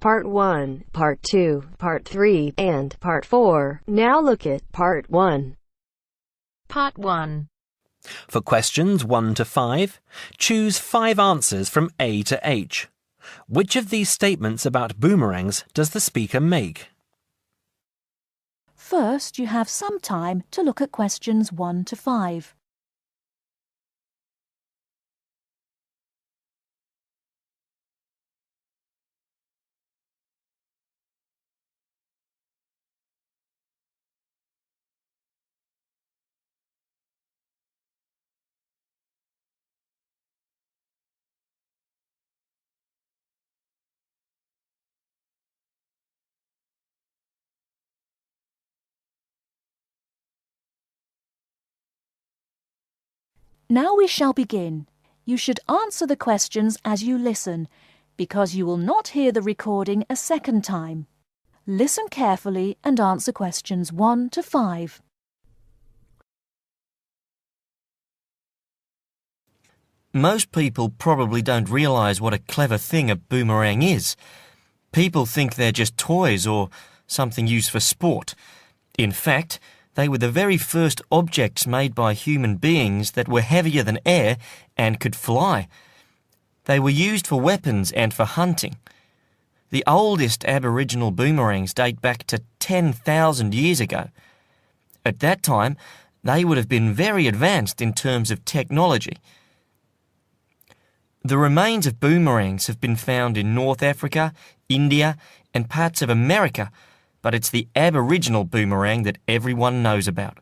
Part 1, Part 2, Part 3, and Part 4. Now look at Part 1. Part 1. For questions 1 to 5, choose 5 answers from A to H. Which of these statements about boomerangs does the speaker make? First, you have some time to look at questions 1 to 5. Now we shall begin. You should answer the questions as you listen, because you will not hear the recording a second time. Listen carefully and answer questions 1 to 5. Most people probably don't realise what a clever thing a boomerang is. People think they're just toys or something used for sport. In fact, they were the very first objects made by human beings that were heavier than air and could fly. They were used for weapons and for hunting. The oldest Aboriginal boomerangs date back to 10,000 years ago. At that time, they would have been very advanced in terms of technology. The remains of boomerangs have been found in North Africa, India, and parts of America, but it's the Aboriginal boomerang that everyone knows about.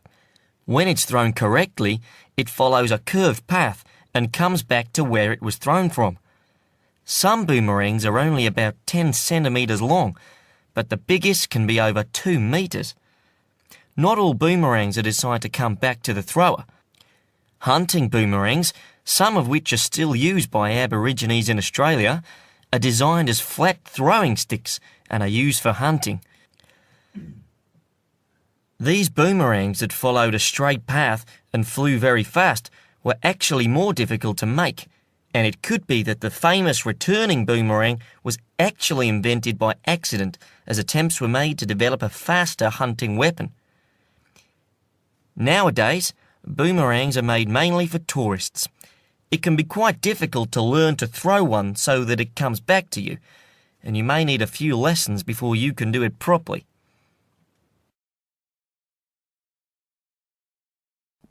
When it's thrown correctly, it follows a curved path and comes back to where it was thrown from. Some boomerangs are only about 10 centimetres long, but the biggest can be over 2 metres. Not all boomerangs are designed to come back to the thrower. Hunting boomerangs, some of which are still used by Aborigines in Australia, are designed as flat throwing sticks and are used for hunting. These boomerangs that followed a straight path and flew very fast were actually more difficult to make, and it could be that the famous returning boomerang was actually invented by accident as attempts were made to develop a faster hunting weapon. Nowadays, boomerangs are made mainly for tourists. It can be quite difficult to learn to throw one so that it comes back to you, and you may need a few lessons before you can do it properly.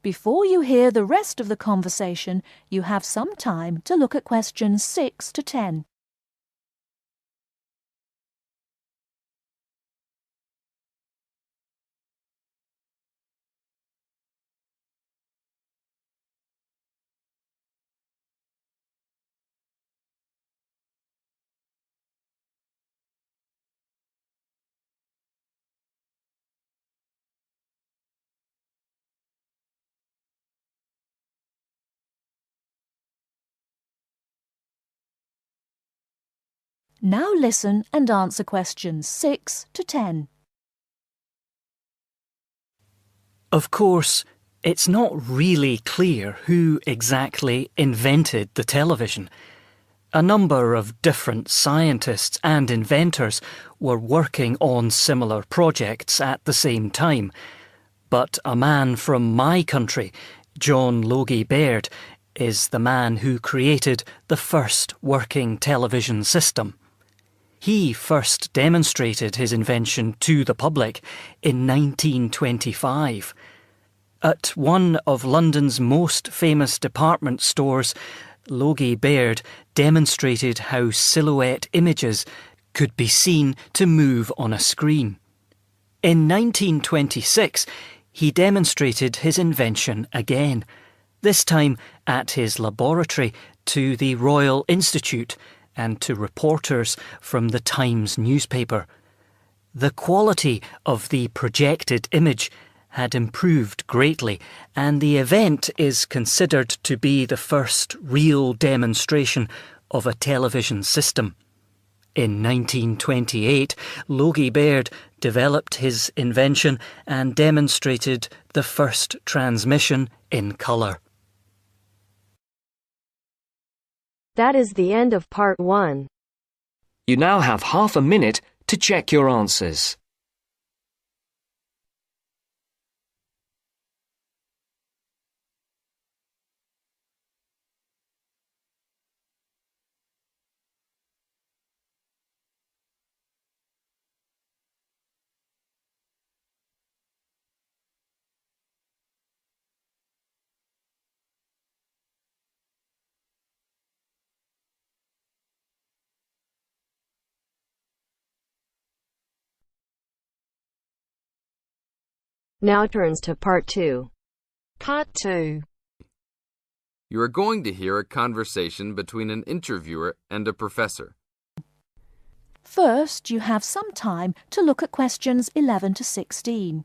Before you hear the rest of the conversation, you have some time to look at questions 6 to 10. Now listen and answer questions 6 to 10. Of course, it's not really clear who exactly invented the television. A number of different scientists and inventors were working on similar projects at the same time. But a man from my country, John Logie Baird, is the man who created the first working television system. He first demonstrated his invention to the public in 1925. At one of London's most famous department stores, Logie Baird demonstrated how silhouette images could be seen to move on a screen. In 1926, he demonstrated his invention again, this time at his laboratory to the Royal Institute and to reporters from the Times newspaper. The quality of the projected image had improved greatly, and the event is considered to be the first real demonstration of a television system. In 1928, Logie Baird developed his invention and demonstrated the first transmission in colour. That is the end of Part 1. You now have half a minute to check your answers. Now turns to Part 2. Part 2. You are going to hear a conversation between an interviewer and a professor. First, you have some time to look at questions 11 to 16.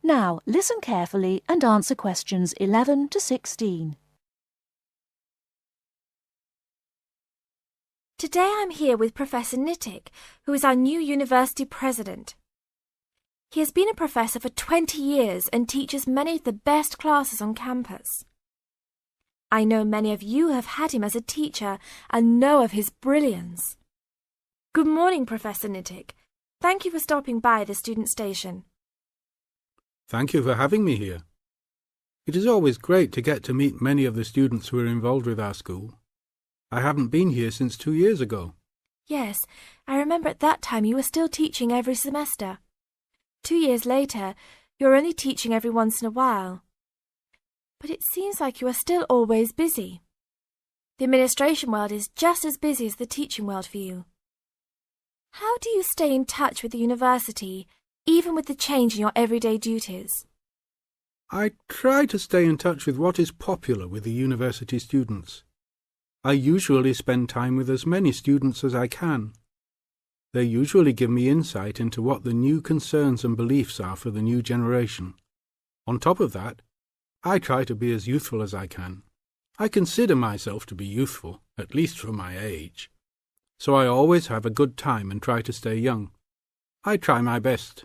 Now, listen carefully and answer questions 11 to 16. Today I'm here with Professor Nittick, who is our new university president. He has been a professor for 20 years and teaches many of the best classes on campus. I know many of you have had him as a teacher and know of his brilliance. Good morning, Professor Nittick. Thank you for stopping by the student station. Thank you for having me here. It is always great to get to meet many of the students who are involved with our school. I haven't been here since 2 years ago. Yes, I remember at that time you were still teaching every semester. 2 years later, you're only teaching every once in a while. But it seems like you are still always busy. The administration world is just as busy as the teaching world for you. How do you stay in touch with the university, even with the change in your everyday duties? I try to stay in touch with what is popular with the university students. I usually spend time with as many students as I can. They usually give me insight into what the new concerns and beliefs are for the new generation. On top of that, I try to be as youthful as I can. I consider myself to be youthful, at least for my age. So I always have a good time and try to stay young. I try my best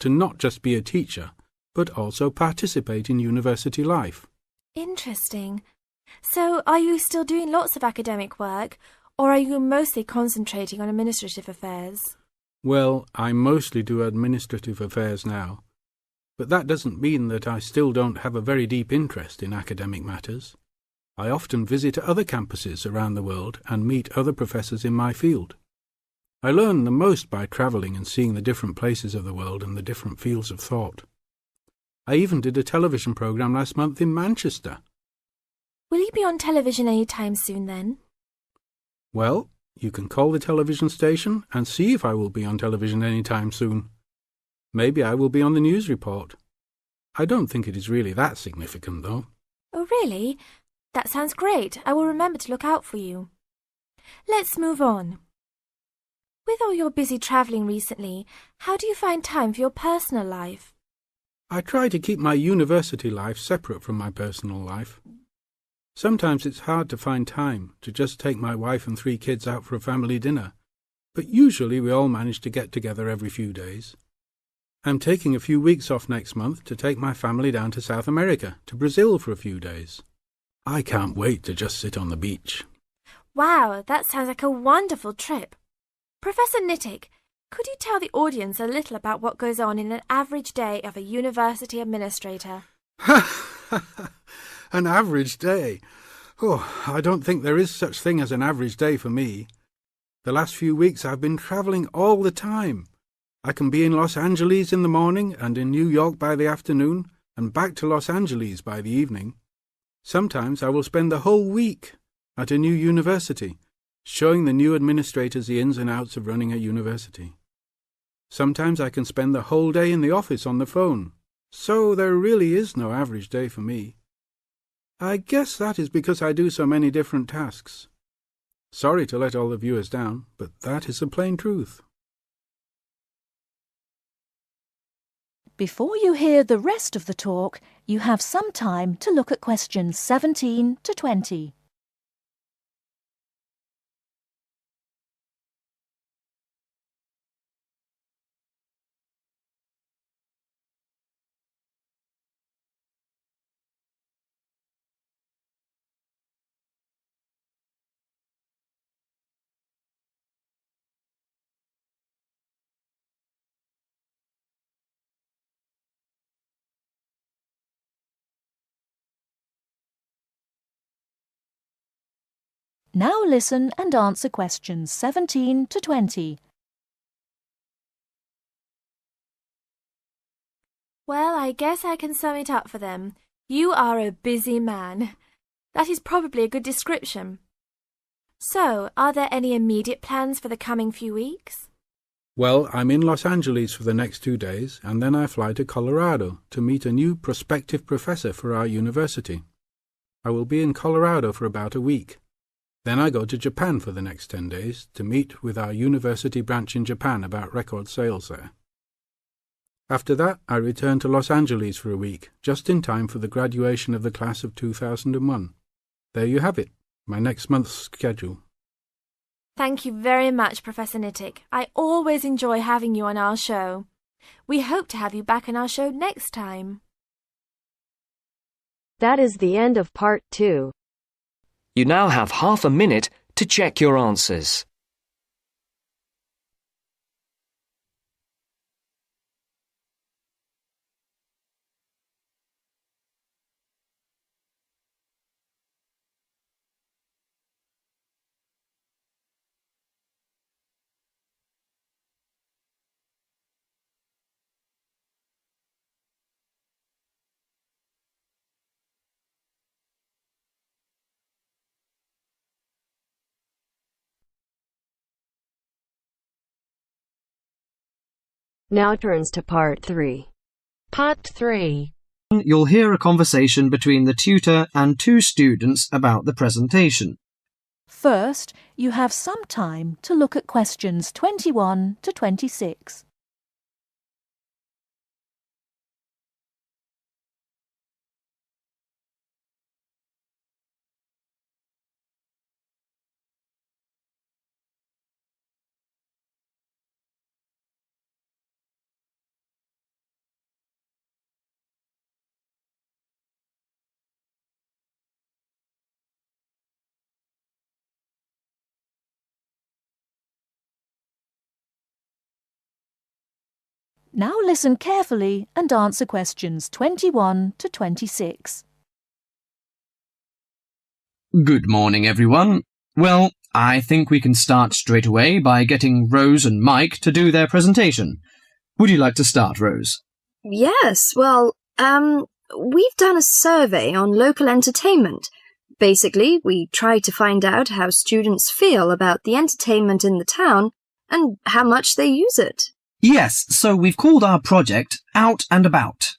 to not just be a teacher, but also participate in university life. Interesting. So are you still doing lots of academic work, or are you mostly concentrating on administrative affairs? Well, I mostly do administrative affairs now, but that doesn't mean that I still don't have a very deep interest in academic matters. I often visit other campuses around the world and meet other professors in my field. I learn the most by travelling and seeing the different places of the world and the different fields of thought. I even did a television programme last month in Manchester. Will you be on television any time soon then? Well, you can call the television station and see if I will be on television any time soon. Maybe I will be on the news report. I don't think it is really that significant, though. Oh, really? That sounds great. I will remember to look out for you. Let's move on. With all your busy travelling recently, how do you find time for your personal life? I try to keep my university life separate from my personal life. Sometimes it's hard to find time to just take my wife and 3 kids out for a family dinner, but usually we all manage to get together every few days. I'm taking a few weeks off next month to take my family down to South America, to Brazil for a few days. I can't wait to just sit on the beach. Wow, that sounds like a wonderful trip. Professor Nittick, could you tell the audience a little about what goes on in an average day of a university administrator? An average day? Oh, I don't think there is such thing as an average day for me. The last few weeks I've been travelling all the time. I can be in Los Angeles in the morning and in New York by the afternoon and back to Los Angeles by the evening. Sometimes I will spend the whole week at a new university, showing the new administrators the ins and outs of running a university. Sometimes I can spend the whole day in the office on the phone, so there really is no average day for me. I guess that is because I do so many different tasks. Sorry to let all the viewers down, but that is the plain truth. Before you hear the rest of the talk, you have some time to look at questions 17 to 20. Now listen and answer questions 17 to 20. Well, I guess I can sum it up for them. You are a busy man. That is probably a good description. So, are there any immediate plans for the coming few weeks? Well, I'm in Los Angeles for the next 2 days, and then I fly to Colorado to meet a new prospective professor for our university. I will be in Colorado for about a week. Then I go to Japan for the next 10 days to meet with our university branch in Japan about record sales there. After that, I return to Los Angeles for a week, just in time for the graduation of the class of 2001. There you have it, my next month's schedule. Thank you very much, Professor Nittick. I always enjoy having you on our show. We hope to have you back on our show next time. That is the end of part 2. You now have half a minute to check your answers. Now turns to part 3. Part 3. You'll hear a conversation between the tutor and 2 students about the presentation. First, you have some time to look at questions 21 to 26. Now listen carefully and answer questions 21 to 26. Good morning, everyone. Well, I think we can start straight away by getting Rose and Mike to do their presentation. Would you like to start, Rose? Yes, well, we've done a survey on local entertainment. Basically, we tried to find out how students feel about the entertainment in the town and how much they use it. Yes, so we've called our project Out and About.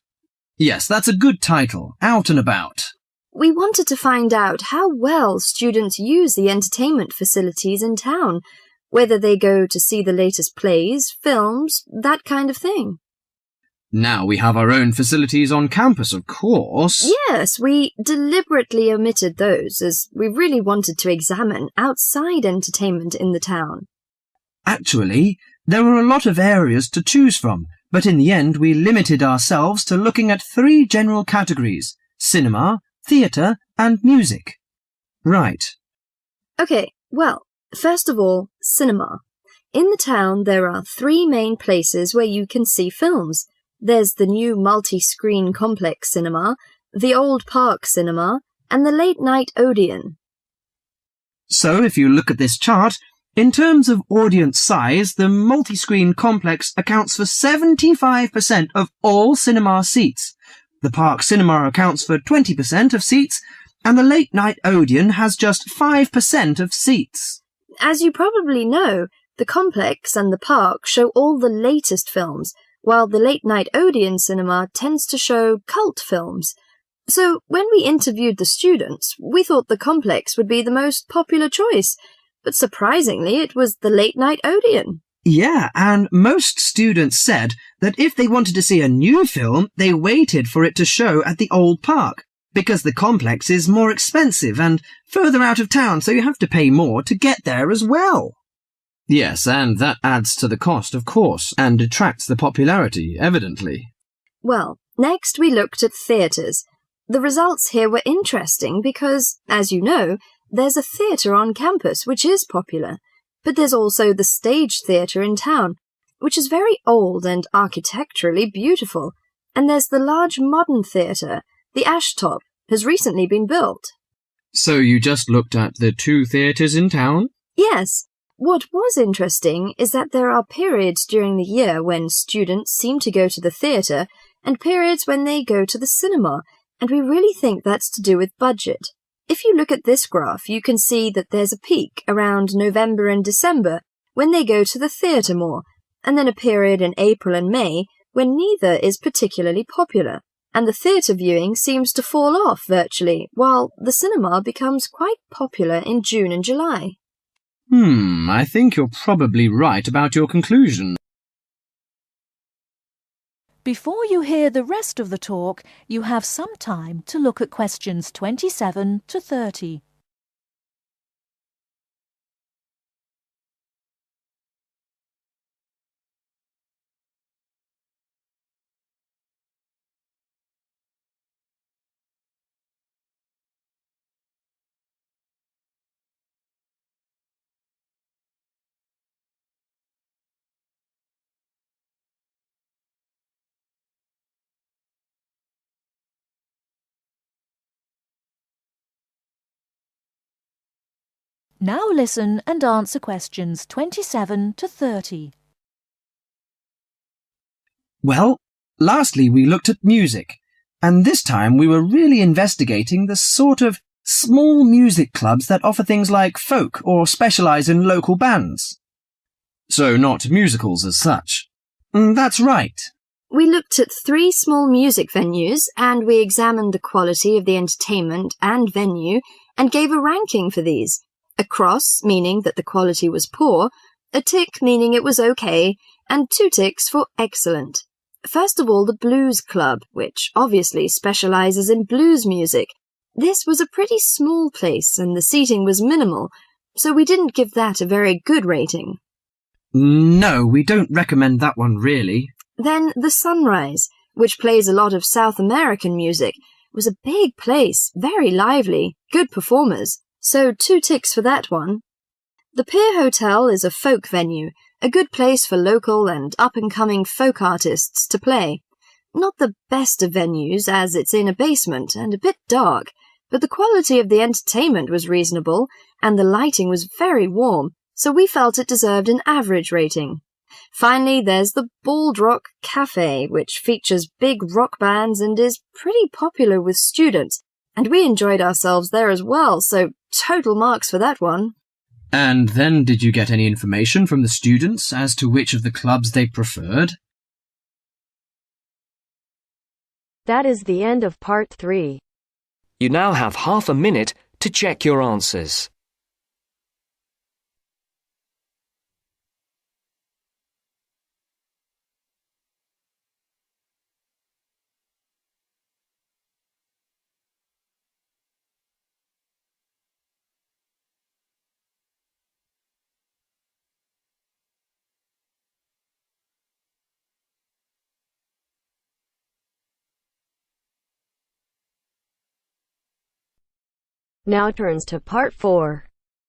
Yes, that's a good title, Out and About. We wanted to find out how well students use the entertainment facilities in town, whether they go to see the latest plays, films, that kind of thing. Now we have our own facilities on campus, of course. Yes, we deliberately omitted those, as we really wanted to examine outside entertainment in the town. Actually, there were a lot of areas to choose from, but in the end we limited ourselves to looking at 3 general categories: cinema, theatre and music. Right. Okay, well, first of all, cinema. In the town there are 3 main places where you can see films. There's the new multi-screen complex cinema, the old park cinema, and the late-night Odeon. So if you look at this chart, in terms of audience size, the multi-screen complex accounts for 75% of all cinema seats. The park cinema accounts for 20% of seats, and the late-night Odeon has just 5% of seats. As you probably know, the complex and the park show all the latest films, while the late-night Odeon cinema tends to show cult films. So when we interviewed the students, we thought the complex would be the most popular choice, but surprisingly it was the Late Night Odeon. Yeah, and most students said that if they wanted to see a new film, they waited for it to show at the old park, because the complex is more expensive and further out of town, so you have to pay more to get there as well. Yes, and that adds to the cost, of course, and detracts the popularity, evidently. Well, next we looked at theatres. The results here were interesting because, as you know, there's a theatre on campus which is popular. But there's also the Stage Theatre in town, which is very old and architecturally beautiful. And there's the large modern theatre, the Ashtop, has recently been built. So you just looked at the 2 theatres in town? Yes. What was interesting is that there are periods during the year when students seem to go to the theatre and periods when they go to the cinema, and we really think that's to do with budget. If you look at this graph, you can see that there's a peak around November and December when they go to the theatre more, and then a period in April and May when neither is particularly popular, and the theatre viewing seems to fall off virtually, while the cinema becomes quite popular in June and July. I think you're probably right about your conclusion. Before you hear the rest of the talk, you have some time to look at questions 27 to 30. Now listen and answer questions 27 to 30. Well, lastly we looked at music, and this time we were really investigating the sort of small music clubs that offer things like folk or specialise in local bands. So not musicals as such? That's right. We looked at 3 small music venues and we examined the quality of the entertainment and venue and gave a ranking for these. A cross, meaning that the quality was poor, a tick, meaning it was okay, and 2 ticks for excellent. First of all, the Blues Club, which obviously specialises in blues music. This was a pretty small place and the seating was minimal, so we didn't give that a very good rating. No, we don't recommend that one really. Then the Sunrise, which plays a lot of South American music, was a big place, very lively, good performers. So 2 ticks for that one. The Pier Hotel is a folk venue, a good place for local and up-and-coming folk artists to play. Not the best of venues, as it's in a basement and a bit dark, but the quality of the entertainment was reasonable, and the lighting was very warm, so we felt it deserved an average rating. Finally, there's the Bald Rock Cafe, which features big rock bands and is pretty popular with students, and we enjoyed ourselves there as well, so total marks for that one. And then did you get any information from the students as to which of the clubs they preferred? That is the end of part 3. You now have half a minute to check your answers. Now turns to part 4.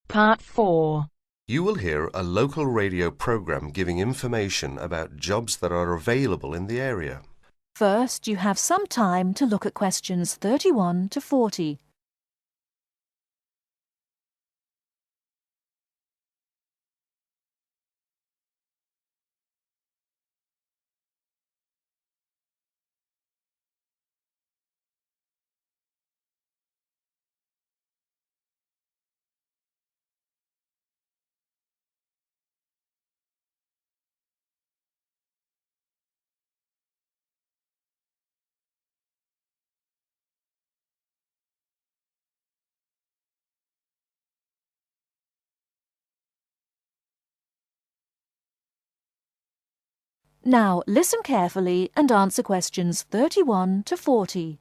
Part 4. You will hear a local radio program giving information about jobs that are available in the area. First, you have some time to look at questions 31 to 40. Now listen carefully and answer questions 31 to 40.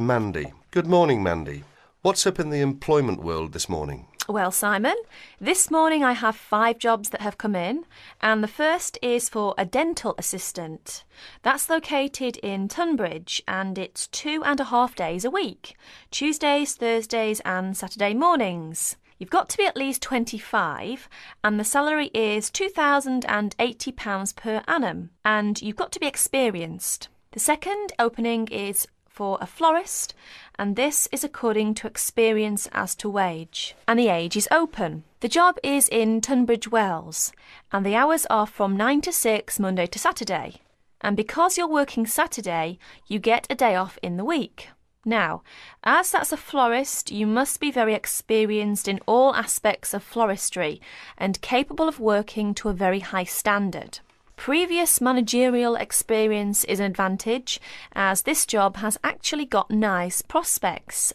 Mandy. Good morning, Mandy. What's up in the employment world this morning? Well, Simon, this morning I have 5 jobs that have come in, and the first is for a dental assistant. That's located in Tunbridge, and it's 2.5 days a week, Tuesdays, Thursdays and Saturday mornings. You've got to be at least 25, and the salary is £2,080 per annum, and you've got to be experienced. The second opening is for a florist, and this is according to experience as to wage, and the age is open. The job is in Tunbridge Wells, and the hours are from 9 to 6 Monday to Saturday, and because you're working Saturday you get a day off in the week. Now, as that's a florist, you must be very experienced in all aspects of floristry and capable of working to a very high standard. Previous managerial experience is an advantage, as this job has actually got nice prospects,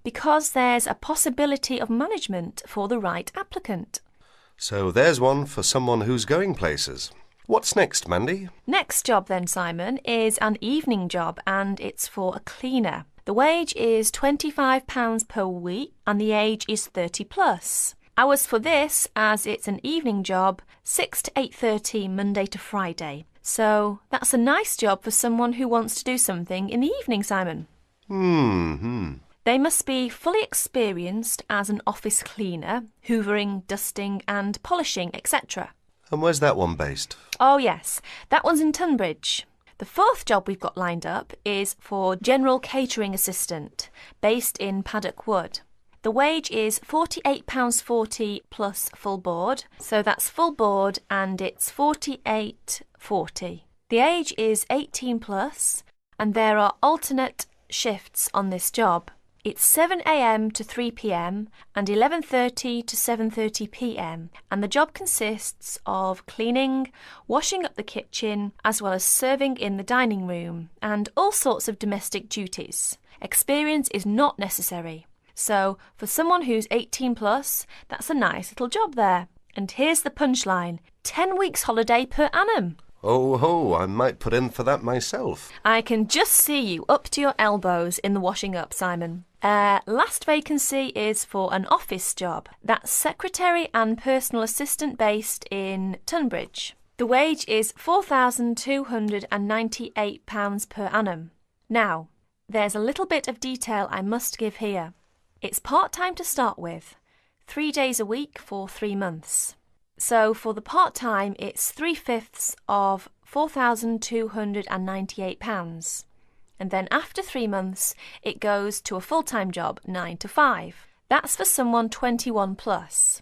because there's a possibility of management for the right applicant. So there's one for someone who's going places. What's next, Mandy? Next job then, Simon, is an evening job, and it's for a cleaner. The wage is £25 per week, and the age is 30 plus. Hours for this, as it's an evening job, 6 to 8:30 Monday to Friday. So that's a nice job for someone who wants to do something in the evening, Simon. They must be fully experienced as an office cleaner, hoovering, dusting and polishing, etc. And where's that one based? Oh yes, that one's in Tunbridge. The fourth job we've got lined up is for general catering assistant, based in Paddock Wood. The wage is £48.40 plus full board, so that's full board and it's £48.40. The age is 18 plus, and there are alternate shifts on this job. It's 7 a.m. to 3 p.m. and 11:30 to 7:30 p.m. and the job consists of cleaning, washing up the kitchen, as well as serving in the dining room and all sorts of domestic duties. Experience is not necessary. So, for someone who's 18 plus, that's a nice little job there. And here's the punchline: 10 weeks holiday per annum. Oh ho, I might put in for that myself. I can just see you up to your elbows in the washing up, Simon. Last vacancy is for an office job. That's secretary and personal assistant based in Tunbridge. The wage is £4,298 per annum. Now, there's a little bit of detail I must give here. It's part-time to start with, 3 days a week for 3 months. So for the part-time, it's 3/5 of £4,298. And then after 3 months, it goes to a full-time job, 9 to 5. That's for someone 21 plus.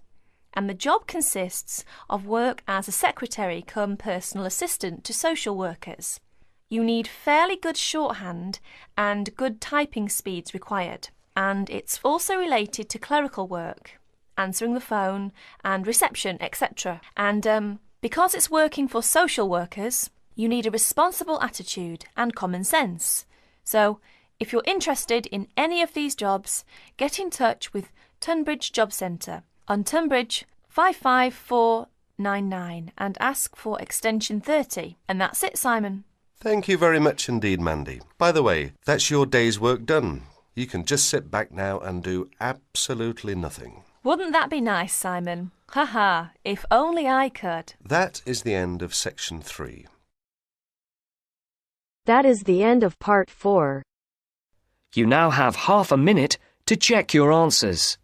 And the job consists of work as a secretary cum personal assistant to social workers. You need fairly good shorthand and good typing speeds required. And it's also related to clerical work, answering the phone and reception, etc. And because it's working for social workers, you need a responsible attitude and common sense. So, if you're interested in any of these jobs, get in touch with Tunbridge Job Centre on Tunbridge 55499 and ask for extension 30. And that's it, Simon. Thank you very much indeed, Mandy. By the way, that's your day's work done. You can just sit back now and do absolutely nothing. Wouldn't that be nice, Simon? Haha, if only I could. That is the end of section 3. That is the end of part 4. You now have half a minute to check your answers.